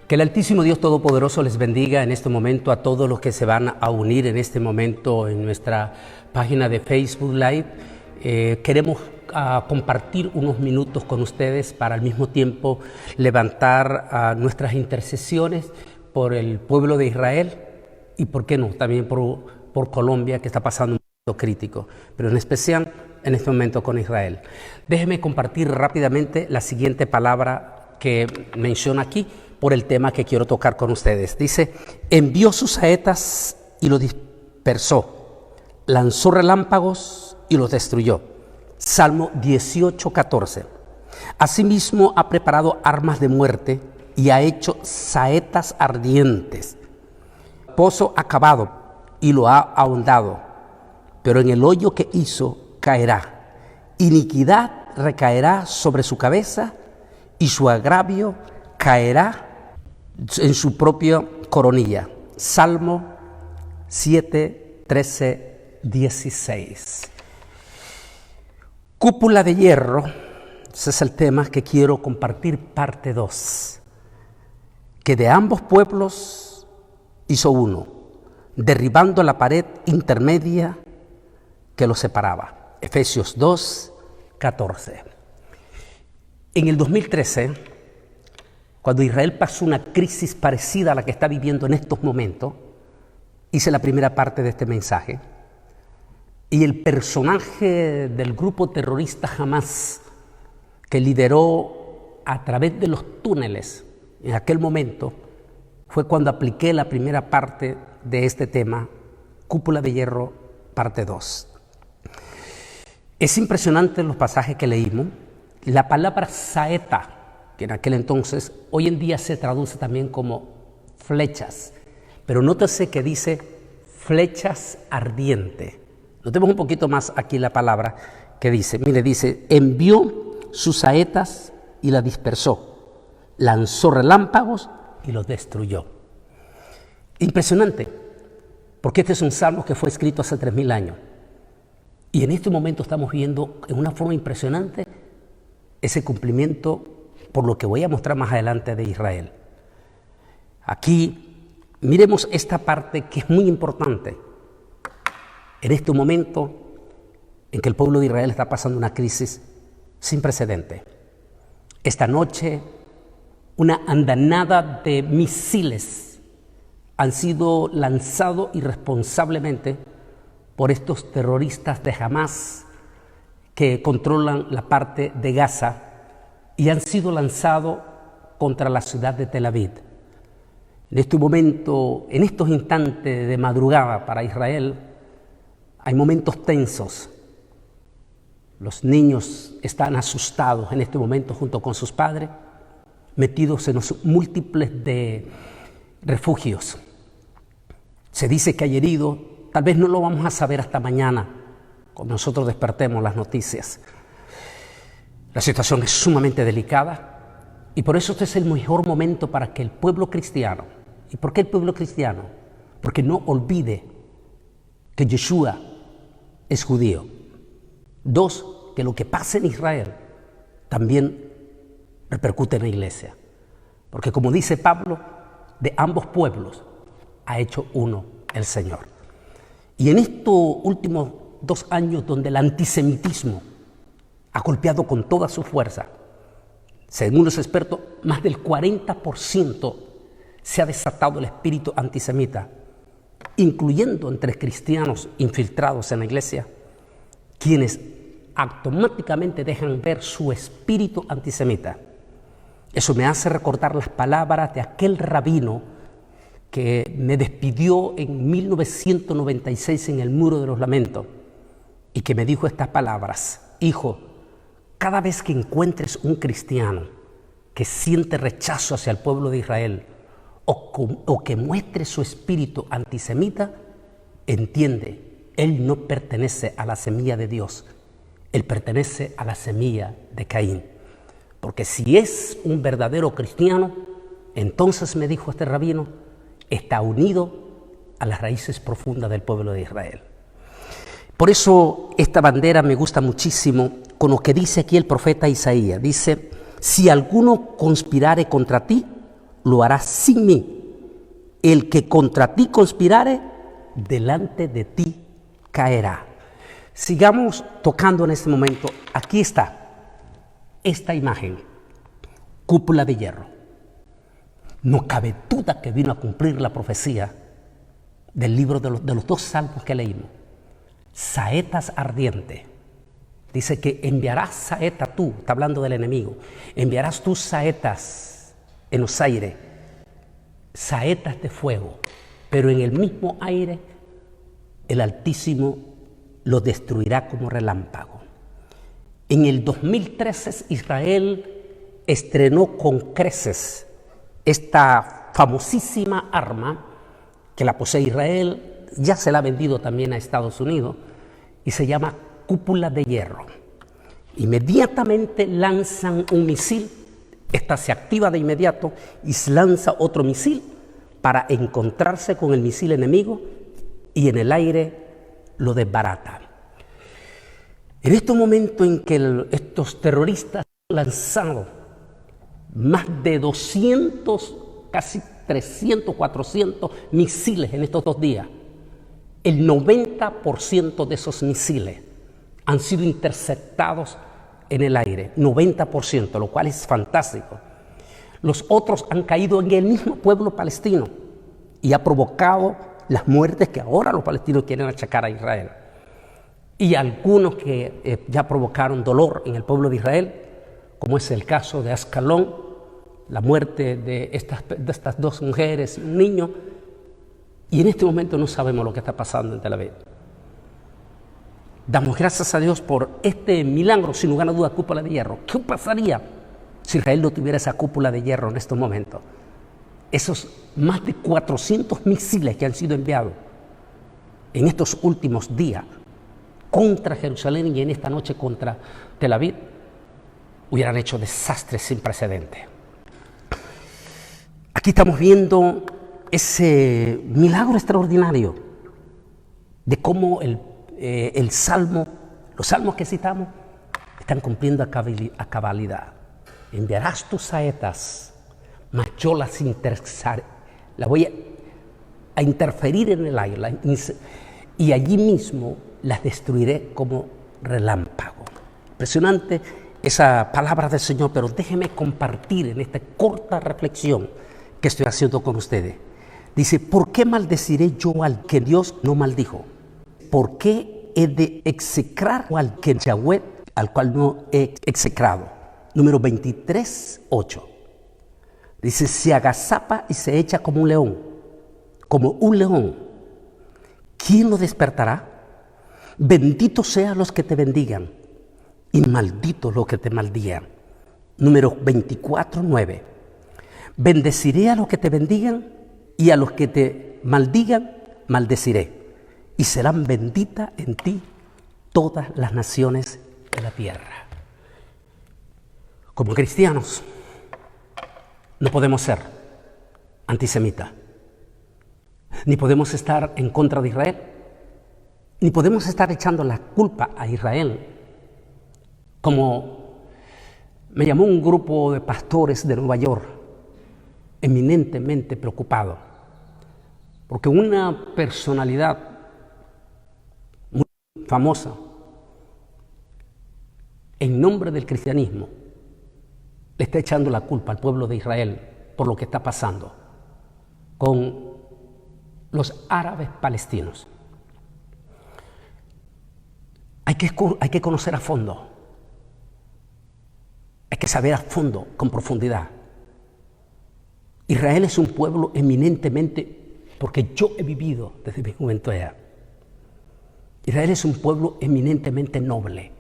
Que el Altísimo Dios Todopoderoso les bendiga en este momento a todos los que se van a unir en este momento en nuestra página de Facebook Live. Queremos compartir unos minutos con ustedes para al mismo tiempo levantar nuestras intercesiones por el pueblo de Israel y, ¿por qué no?, también por Colombia, que está pasando un momento crítico, pero en especial en este momento con Israel. Déjenme compartir rápidamente la siguiente palabra que menciona aquí por el tema que quiero tocar con ustedes. Dice: envió sus saetas y los dispersó, lanzó relámpagos y los destruyó. Salmo 18:14. Asimismo ha preparado armas de muerte y ha hecho saetas ardientes. Pozo ha cavado y lo ha ahondado, pero en el hoyo que hizo caerá. Iniquidad recaerá sobre su cabeza y su agravio caerá en su propia coronilla. Salmo 7, 13, 16. Cúpula de hierro, ese es el tema que quiero compartir, parte 2. Que de ambos pueblos hizo uno, derribando la pared intermedia que los separaba. Efesios 2, 14. En el 2013, cuando Israel pasó una crisis parecida a la que está viviendo en estos momentos, hice la primera parte de este mensaje, y el personaje del grupo terrorista Hamás, que lideró a través de los túneles en aquel momento, fue cuando apliqué la primera parte de este tema, Cúpula de hierro, parte 2. Es impresionante los pasajes que leímos. La palabra saeta, que en aquel entonces, hoy en día se traduce también como flechas, pero nótese que dice flechas ardientes. Notemos un poquito más aquí la palabra que dice, mire, dice: envió sus saetas y las dispersó, lanzó relámpagos y los destruyó. Impresionante, porque este es un salmo que fue escrito hace 3000 años. Y en este momento estamos viendo en una forma impresionante ese cumplimiento, por lo que voy a mostrar más adelante, de Israel. Aquí miremos esta parte que es muy importante. En este momento en que el pueblo de Israel está pasando una crisis sin precedente. Esta noche una andanada de misiles han sido lanzados irresponsablemente por estos terroristas de Hamás que controlan la parte de Gaza y han sido lanzados contra la ciudad de Tel Aviv. En este momento, en estos instantes de madrugada para Israel, hay momentos tensos. Los niños están asustados en este momento junto con sus padres, metidos en los múltiples de refugios. Se dice que hay heridos, tal vez no lo vamos a saber hasta mañana, cuando nosotros despertemos las noticias. La situación es sumamente delicada y por eso este es el mejor momento para que el pueblo cristiano, ¿y por qué el pueblo cristiano? Porque no olvide que Yeshua es judío. 2, que lo que pasa en Israel también repercute en la iglesia. Porque como dice Pablo, de ambos pueblos ha hecho uno el Señor. Y en estos últimos 2 años donde el antisemitismo ha golpeado con toda su fuerza, según los expertos, más del 40% se ha desatado el espíritu antisemita, incluyendo entre cristianos infiltrados en la iglesia, quienes automáticamente dejan ver su espíritu antisemita. Eso me hace recordar las palabras de aquel rabino que me despidió en 1996 en el Muro de los Lamentos y que me dijo estas palabras: hijo, cada vez que encuentres un cristiano que siente rechazo hacia el pueblo de Israel o que muestre su espíritu antisemita, entiende, él no pertenece a la semilla de Dios, él pertenece a la semilla de Caín. Porque si es un verdadero cristiano, entonces, me dijo este rabino, está unido a las raíces profundas del pueblo de Israel. Por eso esta bandera me gusta muchísimo con lo que dice aquí el profeta Isaías. Dice: si alguno conspirare contra ti, lo hará sin mí. El que contra ti conspirare, delante de ti caerá. Sigamos tocando en este momento. Aquí está esta imagen, cúpula de hierro. No cabe duda que vino a cumplir la profecía del libro de los dos salmos que leímos. Saetas ardientes. Dice que enviarás saeta tú, está hablando del enemigo, enviarás tus saetas en los aires, saetas de fuego, pero en el mismo aire el Altísimo lo destruirá como relámpago. En el 2013 Israel estrenó con creces esta famosísima arma que la posee Israel, ya se la ha vendido también a Estados Unidos y se llama cúpula de hierro. Inmediatamente lanzan un misil, esta se activa de inmediato y se lanza otro misil para encontrarse con el misil enemigo y en el aire lo desbarata. En este momento en que estos terroristas han lanzado más de 200, casi 300, 400 misiles en estos 2 días, el 90% de esos misiles han sido interceptados en el aire, 90%, lo cual es fantástico. Los otros han caído en el mismo pueblo palestino y ha provocado las muertes que ahora los palestinos quieren achacar a Israel. Y algunos que ya provocaron dolor en el pueblo de Israel, como es el caso de Ascalón, la muerte de estas 2 mujeres y un niño, y en este momento no sabemos lo que está pasando en Tel Aviv. Damos gracias a Dios por este milagro, sin lugar a duda, cúpula de hierro. ¿Qué pasaría si Israel no tuviera esa cúpula de hierro en estos momentos? Esos más de 400 misiles que han sido enviados en estos últimos días contra Jerusalén y en esta noche contra Tel Aviv, hubieran hecho desastres sin precedentes. Aquí estamos viendo ese milagro extraordinario de cómo los salmos que citamos están cumpliendo a cabalidad. Enviarás tus saetas, mas yo las voy a interferir en el aire y allí mismo las destruiré como relámpago. Impresionante esa palabra del Señor, pero déjeme compartir en esta corta reflexión que estoy haciendo con ustedes. Dice, ¿por qué maldeciré yo al que Dios no maldijo? ¿Por qué he de execrar al que Yahweh, al cual no he execrado? Número 23, 8. Dice, se agazapa y se echa como un león, como un león. ¿Quién lo despertará? Benditos sean los que te bendigan y malditos los que te maldigan. Número 24, 9. Bendeciré a los que te bendigan y a los que te maldigan, maldeciré. Y serán benditas en ti todas las naciones de la tierra. Como cristianos, no podemos ser antisemitas, ni podemos estar en contra de Israel, ni podemos estar echando la culpa a Israel, como me llamó un grupo de pastores de Nueva York, eminentemente preocupado, porque una personalidad muy famosa, en nombre del cristianismo, le está echando la culpa al pueblo de Israel por lo que está pasando con los árabes palestinos. Hay que conocer a fondo, hay que saber a fondo, con profundidad. Israel es un pueblo eminentemente, porque yo he vivido desde mi juventud allá, Israel es un pueblo eminentemente noble.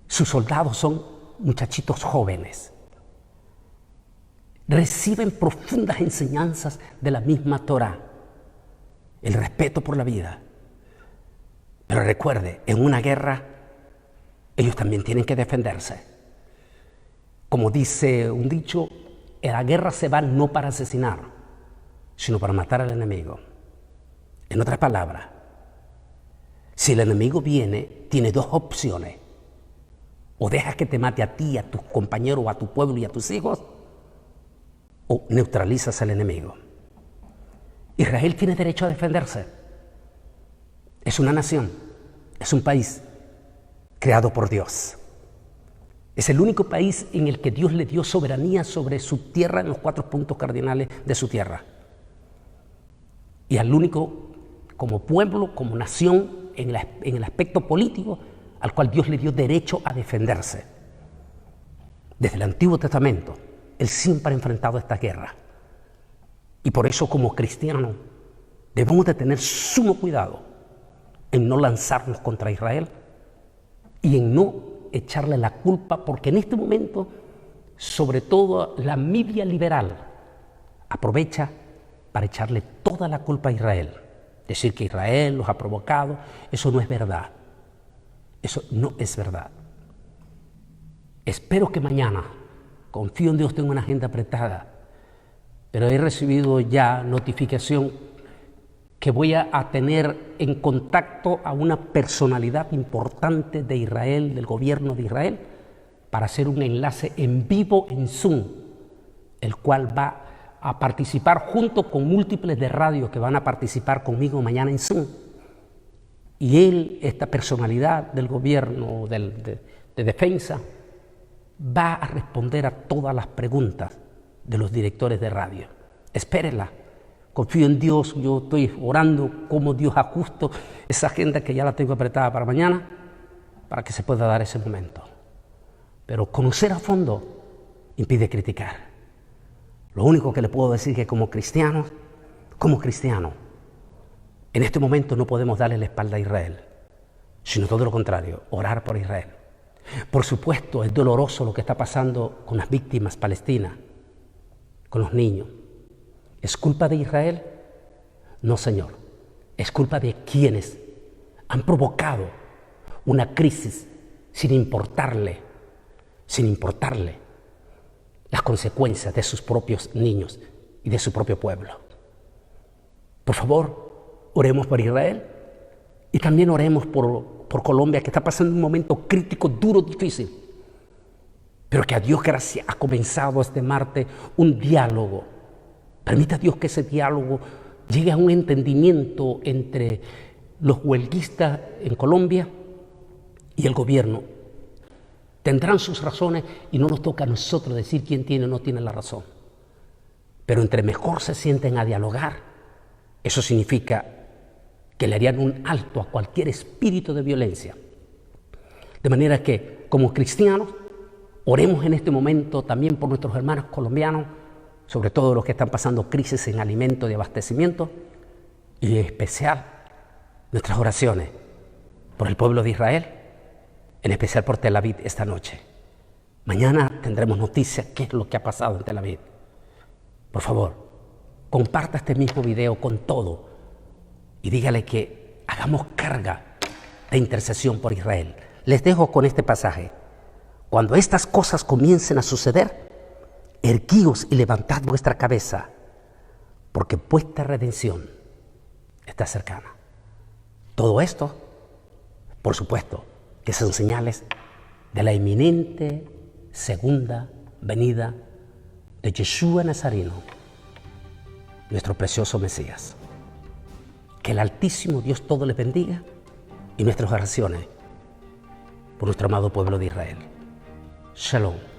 Sus soldados son muchachitos jóvenes. Reciben profundas enseñanzas de la misma Torá, el respeto por la vida. Pero recuerde, en una guerra, ellos también tienen que defenderse. Como dice un dicho, en la guerra se va no para asesinar, sino para matar al enemigo. En otras palabras, si el enemigo viene, tiene 2 opciones. O dejas que te mate a ti, a tus compañeros, a tu pueblo y a tus hijos, o neutralizas al enemigo. Israel tiene derecho a defenderse. Es una nación, es un país creado por Dios. Es el único país en el que Dios le dio soberanía sobre su tierra en los 4 puntos cardinales de su tierra. Y al único como pueblo, como nación, en el aspecto político, al cual Dios le dio derecho a defenderse. Desde el Antiguo Testamento, Él siempre ha enfrentado esta guerra. Y por eso, como cristianos, debemos de tener sumo cuidado en no lanzarnos contra Israel y en no echarle la culpa, porque en este momento, sobre todo la media liberal, aprovecha para echarle toda la culpa a Israel. Decir que Israel los ha provocado, eso no es verdad. Eso no es verdad. Espero que mañana, confío en Dios, tengo una agenda apretada, pero he recibido ya notificación que voy a tener en contacto a una personalidad importante de Israel, del gobierno de Israel, para hacer un enlace en vivo en Zoom, el cual va a participar junto con múltiples de radio que van a participar conmigo mañana en Zoom. Y él, esta personalidad del gobierno de defensa, va a responder a todas las preguntas de los directores de radio. Espérenla. Confío en Dios, yo estoy orando como Dios ajusta esa agenda que ya la tengo apretada para mañana, para que se pueda dar ese momento. Pero conocer a fondo impide criticar. Lo único que le puedo decir es que como cristianos, en este momento no podemos darle la espalda a Israel, sino todo lo contrario, orar por Israel. Por supuesto, es doloroso lo que está pasando con las víctimas palestinas, con los niños. ¿Es culpa de Israel? No, Señor. Es culpa de quienes han provocado una crisis sin importarle las consecuencias de sus propios niños y de su propio pueblo. Por favor, oremos por Israel y también oremos por Colombia, que está pasando un momento crítico, duro, difícil, pero que a Dios gracias ha comenzado este martes un diálogo. Permita a Dios que ese diálogo llegue a un entendimiento entre los huelguistas en Colombia y el gobierno. Tendrán sus razones y no nos toca a nosotros decir quién tiene o no tiene la razón. Pero entre mejor se sienten a dialogar, eso significa que le harían un alto a cualquier espíritu de violencia. De manera que, como cristianos, oremos en este momento también por nuestros hermanos colombianos, sobre todo los que están pasando crisis en alimentos y abastecimiento, y en especial nuestras oraciones por el pueblo de Israel, en especial por Tel Aviv esta noche. Mañana tendremos noticias qué es lo que ha pasado en Tel Aviv. Por favor, comparta este mismo video con todo y dígale que hagamos carga de intercesión por Israel. Les dejo con este pasaje. Cuando estas cosas comiencen a suceder, erguíos y levantad vuestra cabeza, porque vuestra redención está cercana. Todo esto, por supuesto, que son señales de la inminente segunda venida de Yeshua Nazareno, nuestro precioso Mesías. Que el Altísimo Dios todo les bendiga y nuestras oraciones por nuestro amado pueblo de Israel. Shalom.